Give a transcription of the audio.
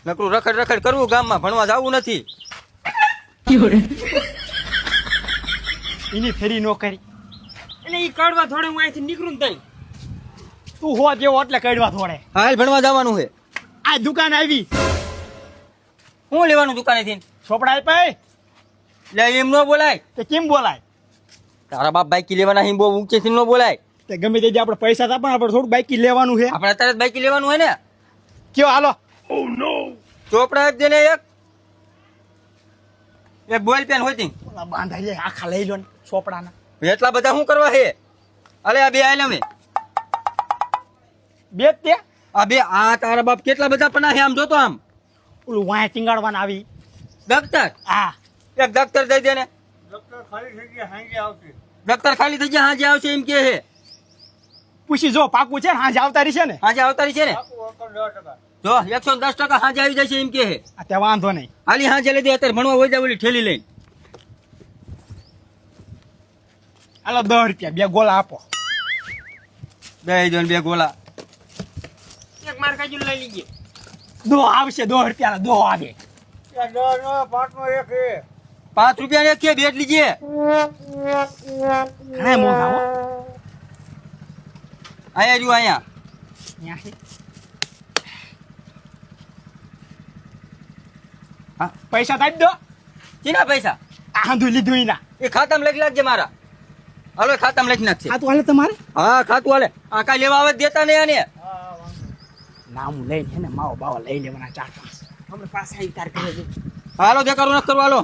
નકરું રખડ રખડ કરવું ગામમાં, ભણવા જવું નથી. એની ફેરી નો કરી એટલે ઈ કડવા થોડે હું અહીંથી નીકળું ને તઈ. તું હો જેવો એટલે કડવા થોડે. હાલ ભણવા જવાનું છે. આ દુકાન આવી શું લેવાનું દુકાનેથી? ચોપડા આપ્યા લે એમ ન બોલાય. તે કેમ બોલાય? તારા બાપ બાઈકી લેવાના અહીં બહુ ઊંચેથી ન બોલાય. તે ગમે તે જે આપણે પૈસા હતા પણ આપણે થોડું બાઈકી લેવાનું છે. આપણે અત્યારે જ બાઈકી લેવાનું હોય ને. કયો હાલો. ચોપડા એક દે ને એક બોલ પેન હોય તી. ઓલા બાંધા લે આખા લઈ લો ને ચોપડાના. એટલા બધા શું કરવા છે? અલે આ બે આલે મે બે જ તે આ બે આ તારા બાપ કેટલા બધા પના છે આમ જોતો આમ. ઓલું વાંય ટીંગાડવાના આવી દફતર હા એક દફતર દઈ દે ને. ડોક્ટર ખાલી થઈ ગયા હાંજે આવશે. દફતર ખાલી થઈ ગયા હાજે આવશે એમ કે છે. પૂછી જો પાકું છે ને હાજે આવતારી છે ને હાજે આવતારી છે ને. આપું અંકલ 10%. જો 110% હાજે આવી જશે એમ કે છે. આ તે વાંધો નહીં. હાલી હાજે લઈ દે અત્યારે ભણવા હોય જાય ઓલી ઠેલી લઈને. હાલો 10 રૂપિયા બે ગોળા આપો. દઈ દો ને બે ગોલા. એક માર કાજુ લઈ લીજે. દો આવશે 10 રૂપિયા દો આવે. ત્યાં 10 નો 5 નો એક છે. 5 રૂપિયા એક કે બેટ લીજે. ઘણા મોંઘા હો. અહીંયા જો અહીંયા. અહીંયા છે. હા પૈસા તાપ દો. ચીના પૈસા? આ હાંધું લીધું એના. એ ખાતામાં લખી નાખજે મારા. હાલો એ ખાતામાં લખી નાખશે. આ તો હાલે તમારે હા ખાતું હાલે. આ કાંઈ લેવા આવે તો દેતા નહીં આને. નામું લઈને હે ને માવો બાવો લઈ લેવાના 4-5 હમણાં પાછા આવી તાર કરે છે. હાલો દેખાડું નથી કરવું હાલો.